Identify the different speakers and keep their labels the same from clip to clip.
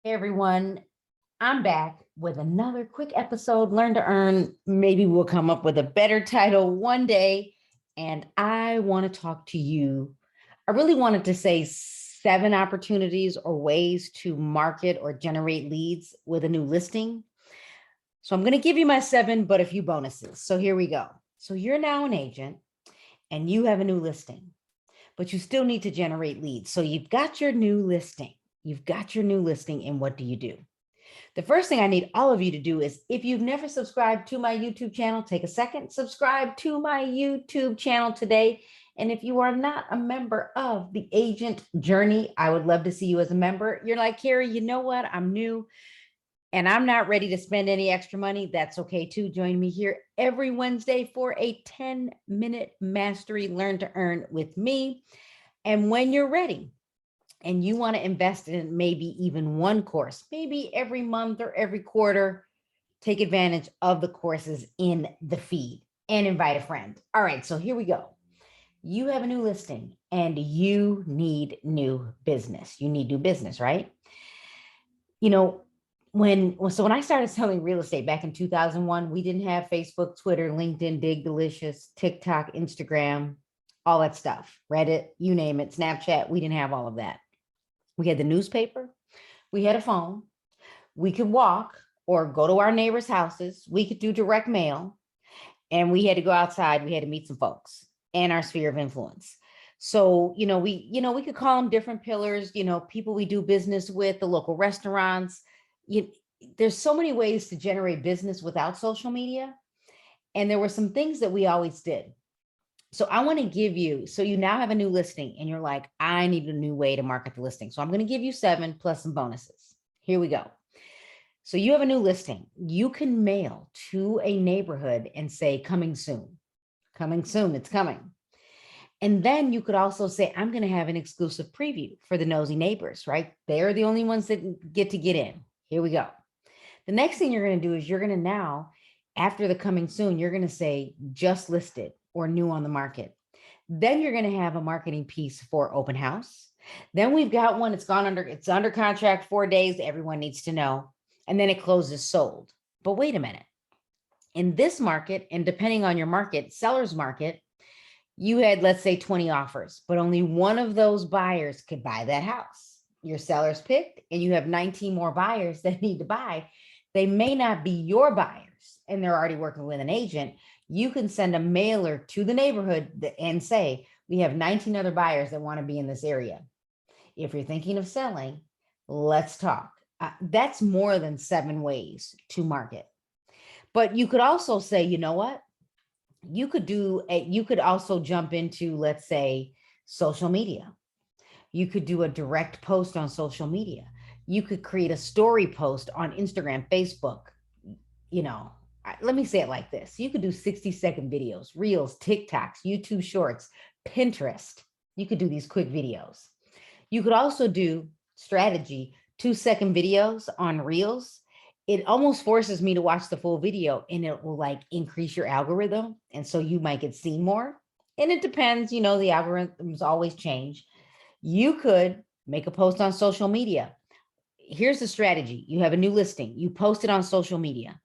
Speaker 1: Hey everyone, I'm back with another quick episode, Learn to Earn. Maybe we'll come up with a better title one day. And I want to talk to you. I really wanted to say 7 opportunities or ways to market or generate leads with a new listing. So I'm going to give you my 7, but a few bonuses. So here we go. So you're now an agent and you have a new listing, but you still need to generate leads. So you've got your new listing. And what do you do? The first thing I need all of you to do is, if you've never subscribed to my YouTube channel, take a second, subscribe to my YouTube channel today. And if you are not a member of the agent journey, I would love to see you as a member. You're like, Carrie, you know what? I'm new and I'm not ready to spend any extra money. That's okay too. Join me here every Wednesday for a 10-minute mastery learn to earn with me. And when you're ready, and you want to invest in maybe even one course, maybe every month or every quarter, take advantage of the courses in the feed and invite a friend. All right, so here we go. You have a new listing and you need new business. You need new business, right? You know, when I started selling real estate back in 2001, we didn't have Facebook, Twitter, LinkedIn, Dig Delicious, TikTok, Instagram, all that stuff, Reddit, you name it, Snapchat. We didn't have all of that. We had the newspaper, we had a phone, we could walk or go to our neighbors' houses, we could do direct mail, and we had to go outside, we had to meet some folks and our sphere of influence. So, we could call them different pillars, people we do business with, the local restaurants. There's so many ways to generate business without social media. And there were some things that we always did. So I want to give you, so you now have a new listing and you're like, I need a new way to market the listing. So I'm going to give you 7 plus some bonuses. Here we go. So you have a new listing. You can mail to a neighborhood and say, coming soon, it's coming. And then you could also say, I'm going to have an exclusive preview for the nosy neighbors, right? They're the only ones that get to get in. Here we go. The next thing you're going to do is you're going to now, after the coming soon, you're going to say just listed or new on the market. Then you're going to have a marketing piece for open house. Then we've got one, it's under contract 4 days. Everyone needs to know. And then it closes sold. But wait a minute. In this market, and depending on your market, seller's market, you had, let's say 20 offers, but only one of those buyers could buy that house. Your seller's picked and you have 19 more buyers that need to buy. They may not be your buyers and they're already working with an agent. You can send a mailer to the neighborhood and say, we have 19 other buyers that want to be in this area. If you're thinking of selling, let's talk. That's more than 7 ways to market. But you could also say, you know what? You could also jump into, let's say, social media. You could do a direct post on social media. You could create a story post on Instagram, Facebook, let me say it like this. You could do 60-second videos, reels, TikToks, YouTube shorts, Pinterest. You could do these quick videos. You could also do strategy, 2-second videos on reels. It almost forces me to watch the full video and it will increase your algorithm. And so you might get seen more. And it depends, the algorithms always change. You could make a post on social media. Here's the strategy. You have a new listing. You post it on social media.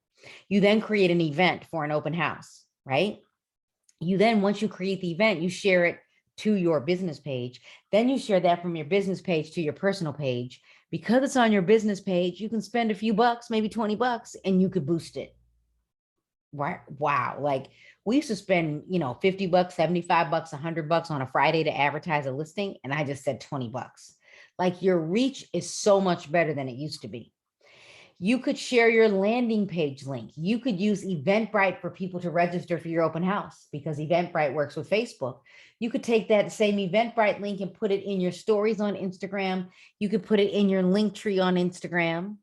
Speaker 1: You then create an event for an open house, right? You then, once you create the event, you share it to your business page. Then you share that from your business page to your personal page. Because it's on your business page, you can spend a few bucks, maybe 20 bucks, and you could boost it. Right? Wow. We used to spend, 50 bucks, 75 bucks, 100 bucks on a Friday to advertise a listing. And I just said 20 bucks. Your reach is so much better than it used to be. You could share your landing page link. You could use Eventbrite for people to register for your open house because Eventbrite works with Facebook. You could take that same Eventbrite link and put it in your stories on Instagram. You could put it in your link tree on Instagram.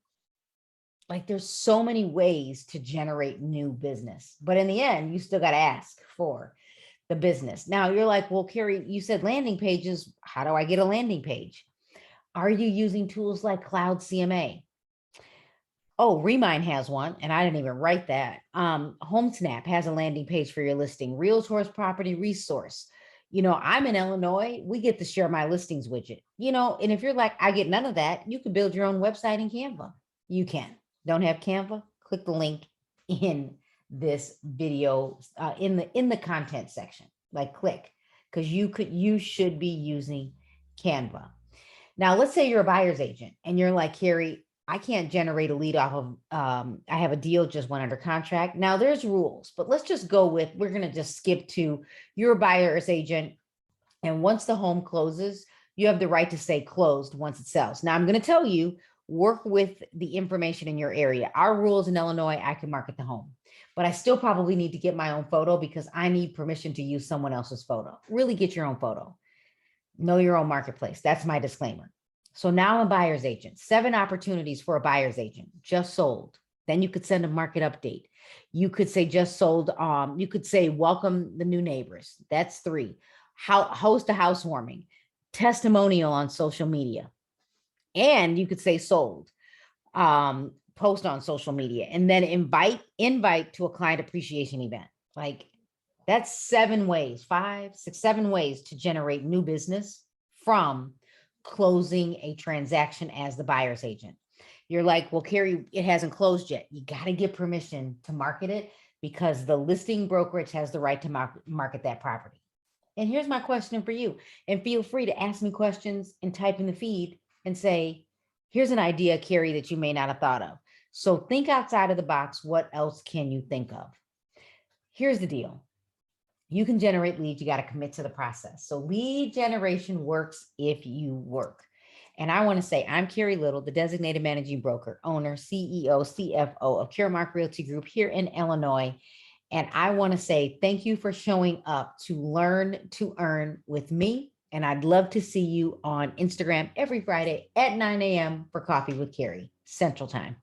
Speaker 1: There's so many ways to generate new business, but in the end, you still got to ask for the business. Now you're like, well, Carrie, you said landing pages. How do I get a landing page? Are you using tools like Cloud CMA? Oh, Remind has one, and I didn't even write that. HomeSnap has a landing page for your listing. Realtors Property Resource. I'm in Illinois, we get to share my listings widget, and if you're like, I get none of that, you can build your own website in Canva. You can. Don't have Canva? Click the link in this video in the content section. Like click, because you should be using Canva. Now, let's say you're a buyer's agent and you're like, Carrie, I can't generate a lead off of, I have a deal just went under contract. Now there's rules, but let's just go with, we're going to just skip to you're a buyer's agent. And once the home closes, you have the right to say closed once it sells. Now I'm going to tell you, work with the information in your area. Our rules in Illinois, I can market the home, but I still probably need to get my own photo because I need permission to use someone else's photo. Really get your own photo. Know your own marketplace. That's my disclaimer. So now I'm a buyer's agent, 7 opportunities for a buyer's agent, just sold. Then you could send a market update. You could say just sold. You could say welcome the new neighbors. That's 3. Host a housewarming, testimonial on social media. And you could say sold, post on social media, and then invite to a client appreciation event. Like that's 7 ways, 5, 6, 7 ways to generate new business from closing a transaction as the buyer's agent. You're like, well, Carrie, it hasn't closed yet. You got to get permission to market it because the listing brokerage has the right to market that property. And here's my question for you. And feel free to ask me questions and type in the feed and say, here's an idea, Carrie, that you may not have thought of. So think outside of the box. What else can you think of? Here's the deal. You can generate leads. You got to commit to the process. So lead generation works if you work. And I want to say, I'm Carrie Little, the designated managing broker, owner, CEO, CFO of Curemark Realty Group here in Illinois. And I want to say thank you for showing up to learn to earn with me. And I'd love to see you on Instagram every Friday at 9 a.m. for Coffee with Carrie, Central Time.